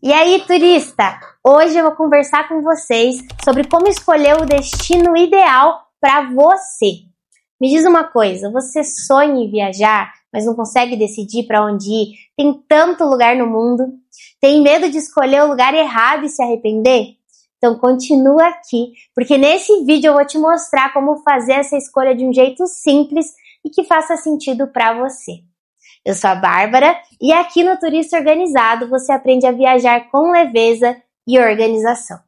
E aí, turista? Hoje eu vou conversar com vocês sobre como escolher o destino ideal para você. Me diz uma coisa, você sonha em viajar, mas não consegue decidir para onde ir? Tem tanto lugar no mundo. Tem medo de escolher o lugar errado e se arrepender? Então continua aqui, porque nesse vídeo eu vou te mostrar como fazer essa escolha de um jeito simples e que faça sentido para você. Eu sou a Bárbara e aqui no Turista Organizado você aprende a viajar com leveza e organização.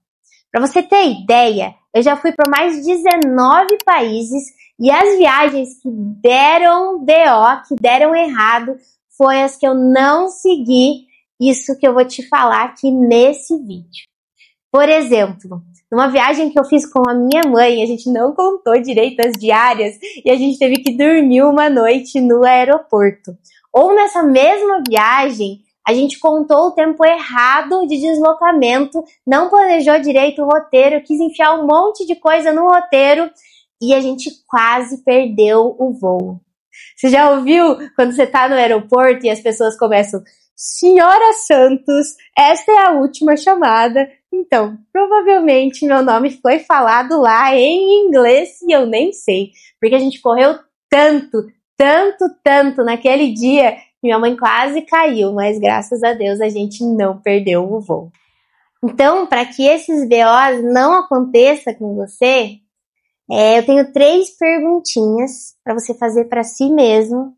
Para você ter ideia, eu já fui para mais de 19 países e as viagens que deram BO, que deram errado, foi as que eu não segui, isso que eu vou te falar aqui nesse vídeo. Por exemplo, numa viagem que eu fiz com a minha mãe, a gente não contou direito as diárias e a gente teve que dormir uma noite no aeroporto. Ou nessa mesma viagem, a gente contou o tempo errado de deslocamento, não planejou direito o roteiro, quis enfiar um monte de coisa no roteiro e a gente quase perdeu o voo. Você já ouviu quando você está no aeroporto e as pessoas começam: Senhora Santos, esta é a última chamada. Então, provavelmente meu nome foi falado lá em inglês e eu nem sei, porque a gente correu tanto naquele dia que minha mãe quase caiu, mas graças a Deus a gente não perdeu o voo. Então, para que esses BOs não aconteçam com você, eu tenho 3 perguntinhas para você fazer para si mesmo,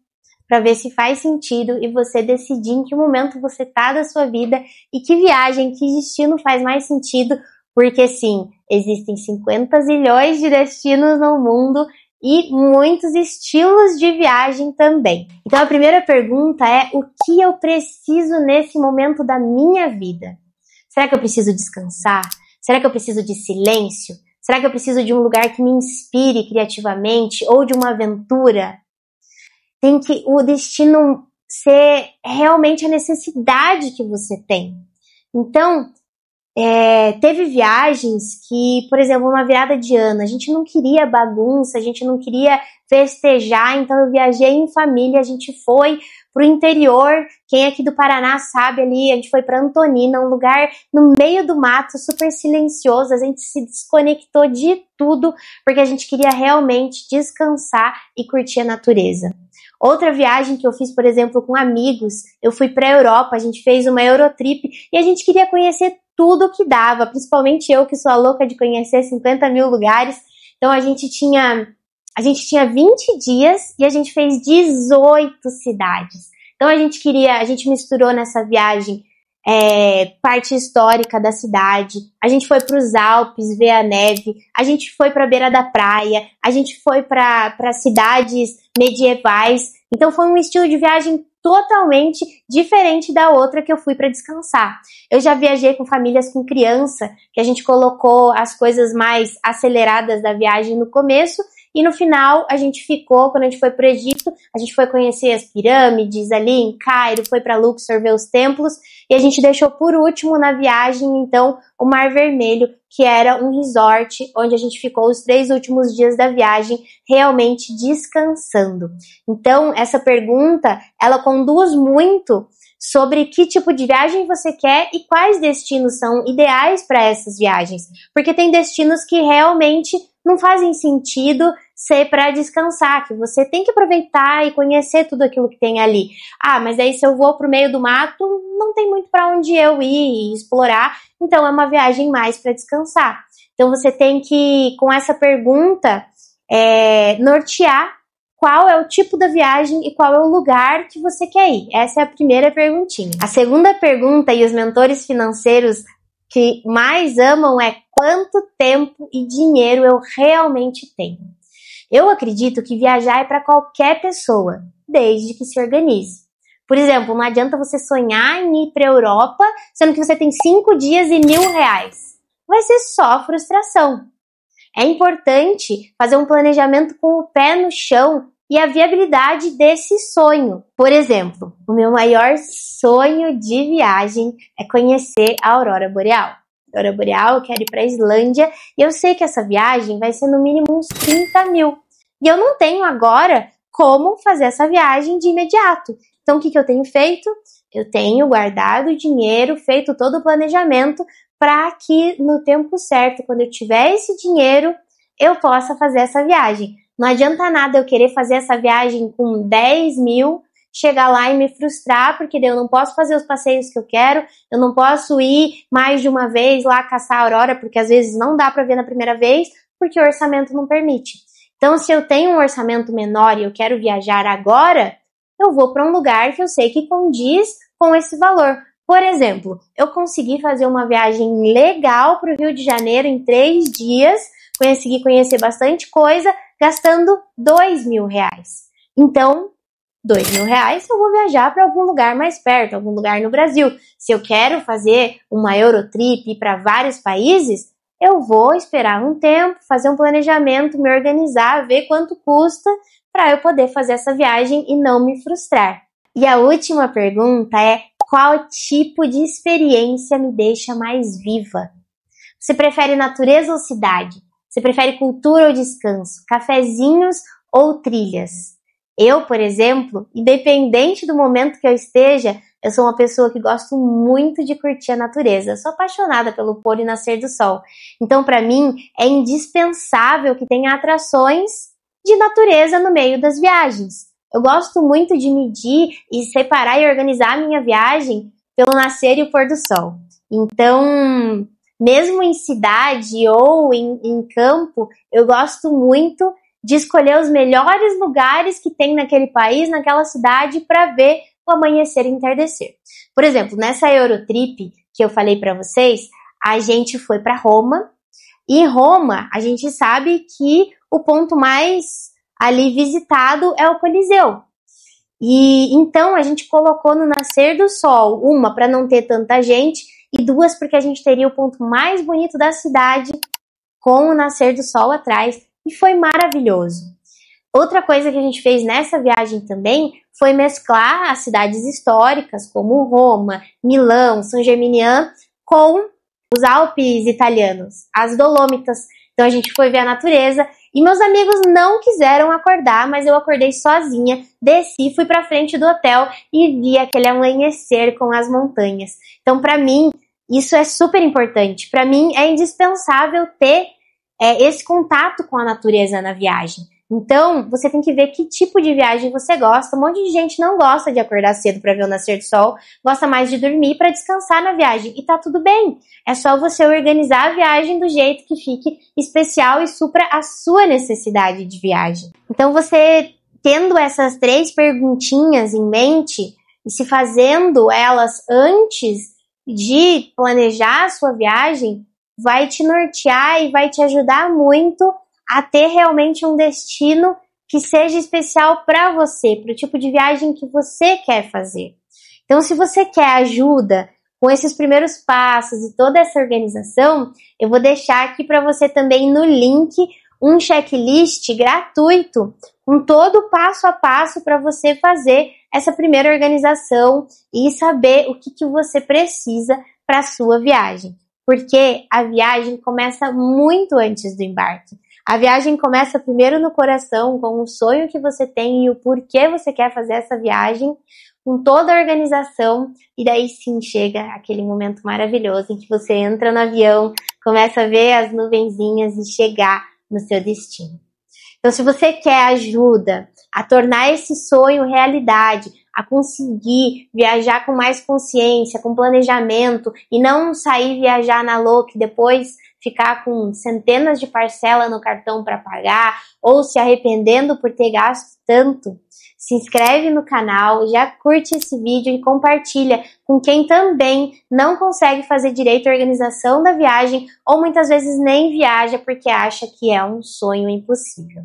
para ver se faz sentido e você decidir em que momento você está da sua vida e que viagem, que destino faz mais sentido, porque sim, existem 50 zilhões de destinos no mundo e muitos estilos de viagem também. Então a primeira pergunta é: o que eu preciso nesse momento da minha vida? Será que eu preciso descansar? Será que eu preciso de silêncio? Será que eu preciso de um lugar que me inspire criativamente ou de uma aventura? Tem que o destino ser realmente a necessidade que você tem. Então, teve viagens que, por exemplo, uma virada de ano, a gente não queria bagunça, a gente não queria festejar, então eu viajei em família, a gente foi pro interior, quem é aqui do Paraná sabe ali, a gente foi para Antonina, um lugar no meio do mato, super silencioso, a gente se desconectou de tudo, porque a gente queria realmente descansar e curtir a natureza. Outra viagem que eu fiz, por exemplo, com amigos, eu fui para a Europa, a gente fez uma Eurotrip e a gente queria conhecer tudo que dava, principalmente eu que sou a louca de conhecer 50 mil lugares. Então a gente tinha 20 dias e a gente fez 18 cidades. Então a gente misturou nessa viagem parte histórica da cidade, a gente foi para os Alpes ver a neve, a gente foi para a beira da praia, a gente foi para cidades medievais. Então foi um estilo de viagem totalmente diferente da outra que eu fui para descansar. Eu já viajei com famílias com criança, que a gente colocou as coisas mais aceleradas da viagem no começo, e no final a gente ficou, quando a gente foi para o Egito, a gente foi conhecer as pirâmides ali em Cairo, foi para Luxor ver os templos, e a gente deixou por último na viagem, então, o Mar Vermelho, que era um resort onde a gente ficou os 3 últimos dias da viagem realmente descansando. Então, essa pergunta, ela conduz muito sobre que tipo de viagem você quer e quais destinos são ideais para essas viagens, porque tem destinos que realmente não fazem sentido ser para descansar, que você tem que aproveitar e conhecer tudo aquilo que tem ali. Ah, mas aí se eu vou pro meio do mato, não tem muito para onde eu ir e explorar, então é uma viagem mais para descansar. Então você tem que, com essa pergunta, nortear qual é o tipo da viagem e qual é o lugar que você quer ir. Essa é a primeira perguntinha. A segunda pergunta, e os mentores financeiros que mais amam, é: quanto tempo e dinheiro eu realmente tenho? Eu acredito que viajar é para qualquer pessoa, desde que se organize. Por exemplo, não adianta você sonhar em ir para a Europa, sendo que você tem 5 dias e R$1.000. Vai ser só frustração. É importante fazer um planejamento com o pé no chão e a viabilidade desse sonho. Por exemplo, o meu maior sonho de viagem é conhecer a Aurora Boreal. Aurora Boreal, eu quero ir para a Islândia e eu sei que essa viagem vai ser no mínimo uns 30 mil. E eu não tenho agora como fazer essa viagem de imediato. Então, o que eu tenho feito? Eu tenho guardado o dinheiro, feito todo o planejamento para que no tempo certo, quando eu tiver esse dinheiro, eu possa fazer essa viagem. Não adianta nada eu querer fazer essa viagem com 10 mil, chegar lá e me frustrar, porque daí eu não posso fazer os passeios que eu quero, eu não posso ir mais de uma vez lá caçar a aurora, porque às vezes não dá para ver na primeira vez, porque o orçamento não permite. Então, se eu tenho um orçamento menor e eu quero viajar agora, eu vou para um lugar que eu sei que condiz com esse valor. Por exemplo, eu consegui fazer uma viagem legal para o Rio de Janeiro em 3 dias, consegui conhecer bastante coisa, gastando R$2.000. Então, R$2.000 eu vou viajar para algum lugar mais perto, algum lugar no Brasil. Se eu quero fazer uma Eurotrip para vários países, eu vou esperar um tempo, fazer um planejamento, me organizar, ver quanto custa para eu poder fazer essa viagem e não me frustrar. E a última pergunta é: qual tipo de experiência me deixa mais viva? Você prefere natureza ou cidade? Você prefere cultura ou descanso? Cafezinhos ou trilhas? Eu, por exemplo, independente do momento que eu esteja, eu sou uma pessoa que gosto muito de curtir a natureza. Eu sou apaixonada pelo pôr e nascer do sol. Então, para mim, é indispensável que tenha atrações de natureza no meio das viagens. Eu gosto muito de medir e separar e organizar a minha viagem pelo nascer e o pôr do sol. Então, mesmo em cidade ou em campo, eu gosto muito de escolher os melhores lugares que tem naquele país, naquela cidade, para ver o amanhecer e entardecer. Por exemplo, nessa Eurotrip que eu falei para vocês, a gente foi para Roma, e em Roma a gente sabe que o ponto mais ali visitado é o Coliseu. E então a gente colocou no nascer do sol, uma para não ter tanta gente, e duas porque a gente teria o ponto mais bonito da cidade com o nascer do sol atrás, e foi maravilhoso. Outra coisa que a gente fez nessa viagem também foi mesclar as cidades históricas como Roma, Milão, San Germinian com os Alpes italianos, as Dolomitas. Então a gente foi ver a natureza e meus amigos não quiseram acordar, mas eu acordei sozinha, desci, fui para frente do hotel e vi aquele amanhecer com as montanhas. Então para mim isso é super importante. Para mim é indispensável ter esse contato com a natureza na viagem. Então, você tem que ver que tipo de viagem você gosta. Um monte de gente não gosta de acordar cedo para ver o nascer do sol, gosta mais de dormir para descansar na viagem. E tá tudo bem. É só você organizar a viagem do jeito que fique especial e supra a sua necessidade de viagem. Então, você tendo essas 3 perguntinhas em mente e se fazendo elas antes de planejar a sua viagem, vai te nortear e vai te ajudar muito a ter realmente um destino que seja especial para você, para o tipo de viagem que você quer fazer. Então, se você quer ajuda com esses primeiros passos e toda essa organização, eu vou deixar aqui para você também no link um checklist gratuito com todo o passo a passo para você fazer essa primeira organização e saber o que você precisa para a sua viagem. Porque a viagem começa muito antes do embarque. A viagem começa primeiro no coração, com o sonho que você tem e o porquê você quer fazer essa viagem, com toda a organização, e daí sim chega aquele momento maravilhoso em que você entra no avião, começa a ver as nuvenzinhas e chegar no seu destino. Então, se você quer ajuda a tornar esse sonho realidade, a conseguir viajar com mais consciência, com planejamento, e não sair viajar na louca e depois ficar com centenas de parcelas no cartão para pagar, ou se arrependendo por ter gasto tanto, se inscreve no canal, já curte esse vídeo e compartilha com quem também não consegue fazer direito à organização da viagem, ou muitas vezes nem viaja porque acha que é um sonho impossível.